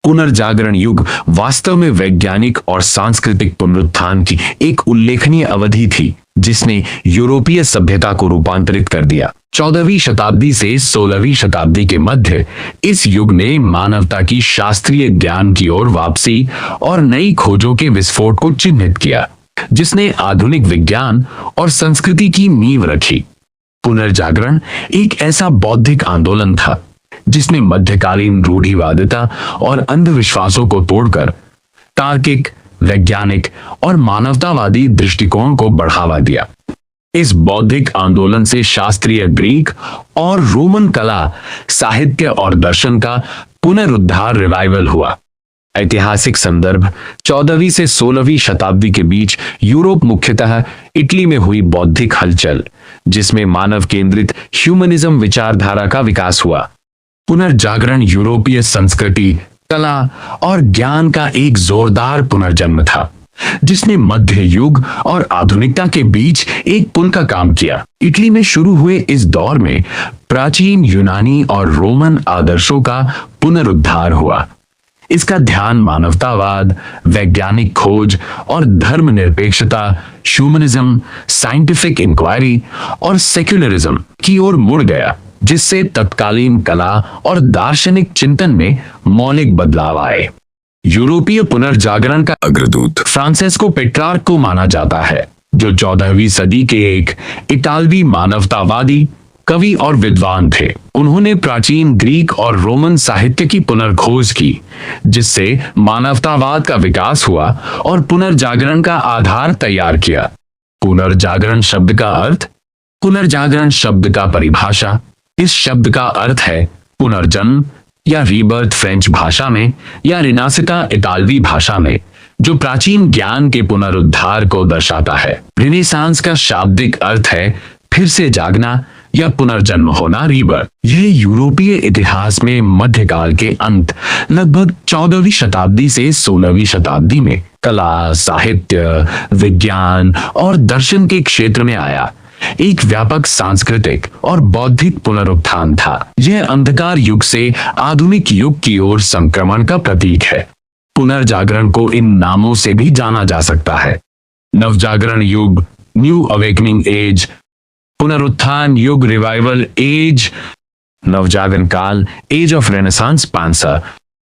पुनर्जागरण युग वास्तव में वैज्ञानिक और सांस्कृतिक पुनरुत्थान की एक उल्लेखनीय अवधि थी जिसने यूरोपीय सभ्यता को रूपांतरित कर दिया। 14वीं शताब्दी से 16वीं शताब्दी के मध्य इस युग ने मानवता की शास्त्रीय ज्ञान की ओर वापसी और नई खोजों के विस्फोट को चिन्हित किया, जिसने आधुनिक विज्ञान और संस्कृति की नींव रखी। पुनर्जागरण एक ऐसा बौद्धिक आंदोलन था जिसने मध्यकालीन रूढ़िवादिता और अंधविश्वासों को तोड़कर तार्किक, वैज्ञानिक और मानवतावादी दृष्टिकोण को बढ़ावा दिया। इस बौद्धिक आंदोलन से शास्त्रीय ग्रीक और रोमन कला, साहित्य और दर्शन का पुनरुद्धार रिवाइवल हुआ। ऐतिहासिक संदर्भ 14वीं से 16वीं शताब्दी के बीच यूरोप, मुख्यतः इटली में हुई बौद्धिक हलचल, जिसमें मानव केंद्रित ह्यूमनिज्म विचारधारा का विकास हुआ। पुनर्जागरण यूरोपीय संस्कृति, कला और ज्ञान का एक जोरदार पुनर्जन्म था, जिसने मध्य युग और आधुनिकता के बीच एक पुल का काम किया। इटली में शुरू हुए इस दौर में प्राचीन यूनानी और रोमन आदर्शों का पुनरुद्धार हुआ। इसका ध्यान मानवतावाद, वैज्ञानिक खोज और धर्मनिरपेक्षता, ह्यूमनिज्म, साइंटिफिक इंक्वायरी और सेक्युलरिज्म की ओर मुड़ गया, जिससे तत्कालीन कला और दार्शनिक चिंतन में मौलिक बदलाव आए। यूरोपीय पुनर्जागरण का अग्रदूत फ्रांसेस्को पेट्रार्क को माना जाता है, जो 14वीं सदी के एक इतालवी मानवतावादी कवि और विद्वान थे। उन्होंने प्राचीन ग्रीक और रोमन साहित्य की पुनर्खोज की, जिससे मानवतावाद का विकास हुआ और पुनर्जागरण का आधार तैयार किया। पुनर्जागरण शब्द का अर्थ, पुनर्जागरण शब्द का परिभाषा, इस शब्द का अर्थ है पुनर्जन्म या रीबर्थ फ्रेंच भाषा में, या रिनासिता इतालवी भाषा में, जो प्राचीन ज्ञान के पुनरुद्धार को दर्शाता है। रिनेसांस का शाब्दिक अर्थ है फिर से जागना या पुनर्जन्म होना, रीबर्थ। यह यूरोपीय इतिहास में मध्यकाल के अंत, लगभग 14वीं शताब्दी से 16वीं शताब्दी में कला, साहित्य, विज्ञान और दर्शन के क्षेत्र में आया एक व्यापक सांस्कृतिक और बौद्धिक पुनरुत्थान था। यह अंधकार युग से आधुनिक युग की ओर संक्रमण का प्रतीक है। पुनर्जागरण को इन नामों से भी जाना जा सकता है: नवजागरण युग, न्यू अवेकनिंग एज; पुनरुत्थान युग, रिवाइवल एज; नवजागरण काल, एज ऑफ रेनेसांस पांसा;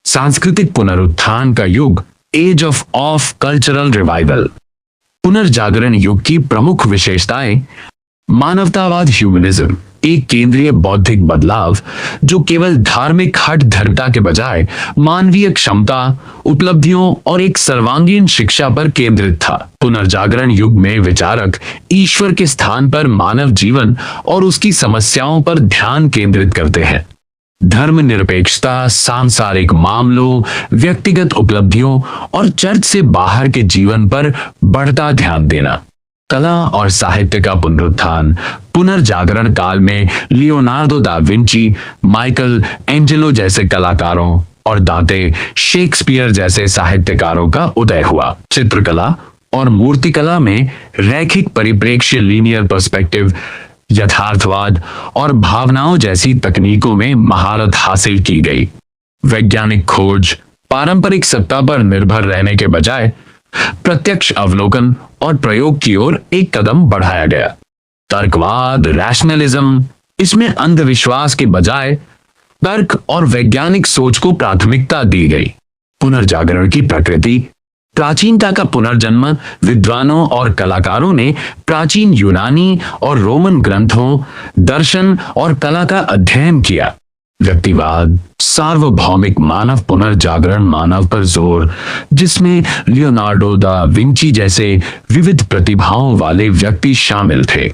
सांस्कृतिक पुनरुत्थान का युग, एज ऑफ कल्चरल रिवाइवल। पुनर्जागरण युग की प्रमुख विशेषताएं: मानवतावाद, ह्यूमनिज्म, एक केंद्रीय बौद्धिक बदलाव जो केवल धार्मिक हठ धर्मता के बजाय मानवीय क्षमता, उपलब्धियों और एक सर्वांगीण शिक्षा पर केंद्रित था। पुनर्जागरण युग में विचारक ईश्वर के स्थान पर मानव जीवन और उसकी समस्याओं पर ध्यान केंद्रित करते हैं। धर्मनिरपेक्षता, सांसारिक मामलों, व्यक्तिगत उपलब्धियों और चर्च से बाहर के जीवन पर बढ़ता ध्यान देना। कला और साहित्य का पुनरुत्थान: पुनर्जागरण काल में Leonardo da Vinci, Michael Angelo जैसे कलाकारों और दांते शेक्सपियर जैसे साहित्यकारों का उदय हुआ। चित्रकला और मूर्तिकला में रैखिक परिप्रेक्ष्य, लीनियर पर्सपेक्टिव, यथार्थवाद और भावनाओं जैसी तकनीकों में महारत हासिल की गई। वैज्ञानिक खोज पारंपरिक सत्ता पर निर्भर रहने के बजाय प्रत्यक्ष अवलोकन और प्रयोग की ओर एक कदम बढ़ाया गया। तर्कवाद, रैशनलिज्म, इसमें अंधविश्वास के बजाय तर्क और वैज्ञानिक सोच को प्राथमिकता दी गई। पुनर्जागरण की प्रकृति: प्राचीनता का पुनर्जन्म: विद्वानों और कलाकारों ने प्राचीन यूनानी और रोमन ग्रंथों, दर्शन और कला का अध्ययन किया। व्यक्तिवाद: सार्वभौमिक मानव पुनर्जागरण मानव पर जोर, जिसमें लियोनार्डो दा विंची जैसे विविध प्रतिभाओं वाले व्यक्ति शामिल थे।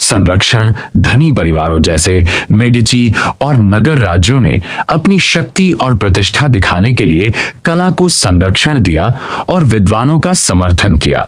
संरक्षण: धनी परिवारों जैसे मेडिची और नगर राज्यों ने अपनी शक्ति और प्रतिष्ठा दिखाने के लिए कला को संरक्षण दिया और विद्वानों का समर्थन किया।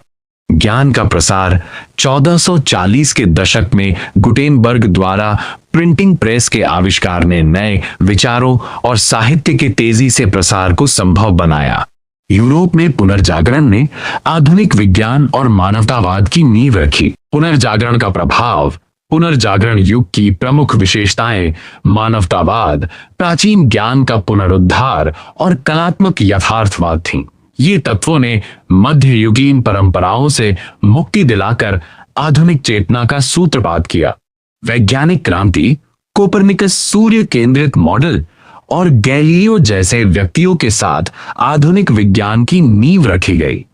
ज्ञान का प्रसार: 1440 के दशक में गुटेनबर्ग द्वारा प्रिंटिंग प्रेस के आविष्कार ने नए विचारों और साहित्य के तेजी से प्रसार को संभव बनाया। यूरोप में पुनर्जागरण ने आधुनिक विज्ञान और मानवतावाद की नींव रखी। पुनर्जागरण का प्रभाव पुनर्जागरण युग की प्रमुख विशेषताएं मानवतावाद, प्राचीन ज्ञान का पुनरुद्धार और कलात्मक यथार्थवाद थीं। ये तत्वों ने मध्ययुगीन परंपराओं से मुक्ति दिलाकर आधुनिक चेतना का सूत्रपात किया। वैज्ञानिक क्रांति, कोपरनिकस सूर्य केंद्रित मॉडल और गैलीलियो जैसे व्यक्तियों के साथ आधुनिक विज्ञान की नींव रखी गई।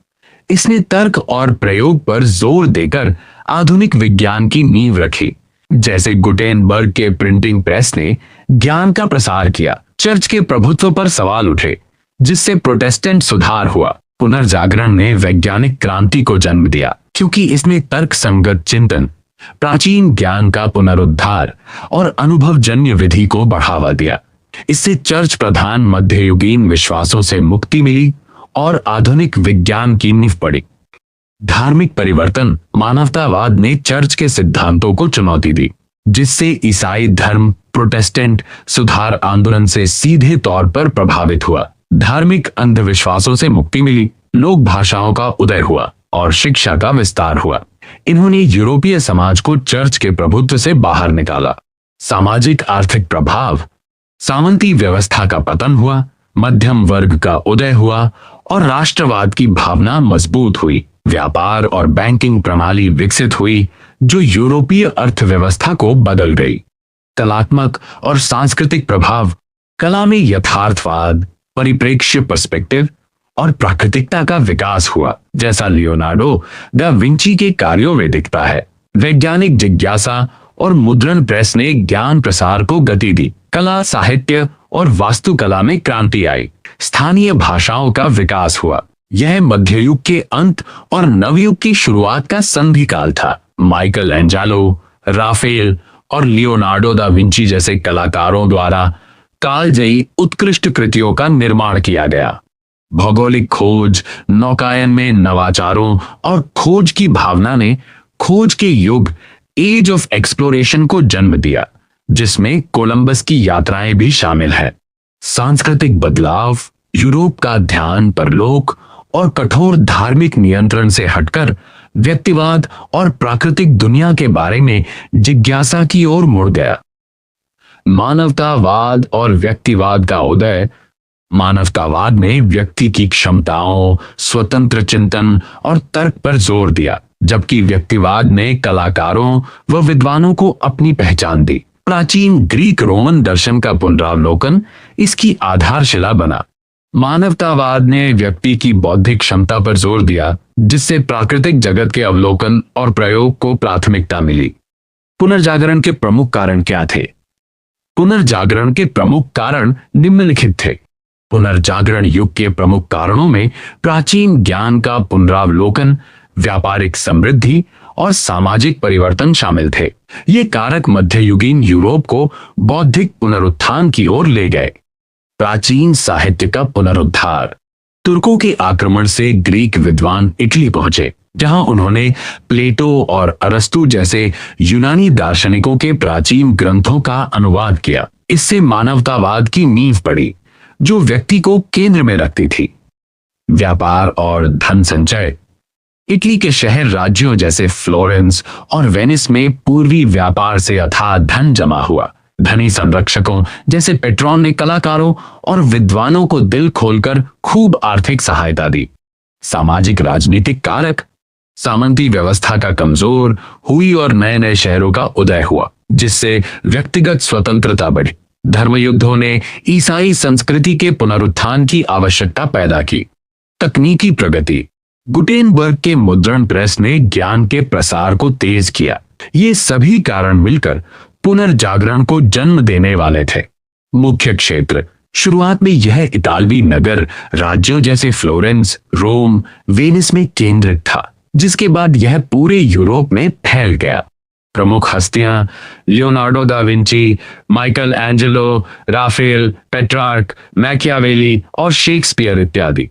इसने तर्क और प्रयोग पर जोर देकर आधुनिक विज्ञान की नींव रखी। जैसे गुटेनबर्ग के प्रिंटिंग प्रेस ने ज्ञान का प्रसार किया, चर्च के प्रभुत्व पर सवाल उठे, जिससे प्रोटेस्टेंट सुधार हुआ। पुनर्जागरण ने वैज्ञानिक क्रांति को जन्म दिया, क्योंकि इसमें तर्क संगत चिंतन, प्राचीन ज्ञान का पुनरुद्धार और अनुभवजन्य विधि को बढ़ावा दिया। इससे चर्च प्रधान मध्ययुगीन विश्वासों से मुक्ति मिली और आधुनिक विज्ञान की नींव पड़ी। धार्मिक परिवर्तन, मानवतावाद ने चर्च के सिद्धांतों को चुनौती दी, जिससे ईसाई धर्म प्रोटेस्टेंट सुधार आंदोलन से सीधे तौर पर प्रभावित हुआ। धार्मिक अंधविश्वासों से मुक्ति मिली, लोक भाषाओं का उदय हुआ और शिक्षा का विस्तार हुआ। इन्होंने यूरोपीय समाज को चर्च के प्रभुत्व से बाहर निकाला। सामाजिक आर्थिक प्रभाव, सामंती व्यवस्था का पतन हुआ, मध्यम वर्ग का उदय हुआ और राष्ट्रवाद की भावना मजबूत हुई। व्यापार और बैंकिंग प्रणाली विकसित हुई, जो यूरोपीय अर्थव्यवस्था को बदल गई। कलात्मक और सांस्कृतिक प्रभाव, कला में यथार्थवाद, परिप्रेक्ष्य पर्सपेक्टिव और प्राकृतिकता का विकास हुआ, जैसा लियोनार्डो दा विंची के कार्यों में दिखता है। वैज्ञानिक जिज्ञासा और मुद्रण प्रेस ने ज्ञान प्रसार को गति दी। कला, साहित्य और वास्तुकला में क्रांति आई। स्थानीय भाषाओं का विकास हुआ। यह मध्ययुग के अंत और नवयुग की शुरुआत का संधि काल था। माइकल एंजेलो, राफेल और लियोनार्डो दा विंची जैसे कलाकारों द्वारा कालजयी उत्कृष्ट कृतियों का निर्माण किया गया। भौगोलिक खोज, नौकायन में नवाचारों और खोज की भावना ने खोज के युग, एज ऑफ एक्सप्लोरेशन को जन्म दिया, जिसमें कोलंबस की यात्राएं भी शामिल है। सांस्कृतिक बदलाव, यूरोप का ध्यान परलोक और कठोर धार्मिक नियंत्रण से हटकर व्यक्तिवाद और प्राकृतिक दुनिया के बारे में जिज्ञासा की ओर मुड़ गया। मानवतावाद और व्यक्तिवाद का उदय। मानवतावाद ने व्यक्ति की क्षमताओं, स्वतंत्र चिंतन और तर्क पर जोर दिया, जबकि व्यक्तिवाद ने कलाकारों व विद्वानों को अपनी पहचान दी। प्राचीन ग्रीक रोमन दर्शन का पुनरावलोकन इसकी आधारशिला बना। मानवतावाद ने व्यक्ति की बौद्धिक क्षमता पर जोर दिया, जिससे प्राकृतिक जगत के अवलोकन और प्रयोग को प्राथमिकता मिली। पुनर्जागरण के प्रमुख कारण क्या थे? पुनर्जागरण के प्रमुख कारण निम्नलिखित थे। पुनर्जागरण युग के प्रमुख कारणों में प्राचीन ज्ञान का पुनरावलोकन, व्यापारिक समृद्धि और सामाजिक परिवर्तन शामिल थे। ये कारक मध्ययुगीन यूरोप को बौद्धिक पुनरुत्थान की ओर ले गए। प्राचीन साहित्य का पुनरुद्धार। तुर्कों के आक्रमण से ग्रीक विद्वान इटली पहुंचे, जहां उन्होंने प्लेटो और अरस्तु जैसे यूनानी दार्शनिकों के प्राचीन ग्रंथों का अनुवाद किया। इससे मानवतावाद की नींव पड़ी, जो व्यक्ति को केंद्र में रखती थी। व्यापार और धन संचय। इटली के शहर राज्यों जैसे फ्लोरेंस और वेनिस में पूर्वी व्यापार से अथाह धन जमा हुआ। धनी संरक्षकों जैसे पेट्रॉन ने कलाकारों और विद्वानों को दिल खोलकर खूब आर्थिक सहायता दी। सामाजिक राजनीतिक कारक। सामंती व्यवस्था का कमजोर हुई और नए नए शहरों का उदय हुआ, जिससे व्यक्तिगत स्वतंत्रता बढ़ी। धर्मयुद्धों ने ईसाई संस्कृति के पुनरुत्थान की आवश्यकता पैदा की। तकनीकी प्रगति। गुटेनबर्ग के मुद्रण प्रेस ने ज्ञान के प्रसार को तेज किया। ये सभी कारण मिलकर पुनर्जागरण को जन्म देने वाले थे। मुख्य क्षेत्र। शुरुआत में यह इतालवी नगर राज्यों जैसे फ्लोरेंस, रोम, वेनिस में केंद्रित था, जिसके बाद यह पूरे यूरोप में फैल गया। प्रमुख हस्तियां Leonardo da Vinci, Michelangelo, Raphael, Petrarch, Machiavelli और शेक्सपियर इत्यादि।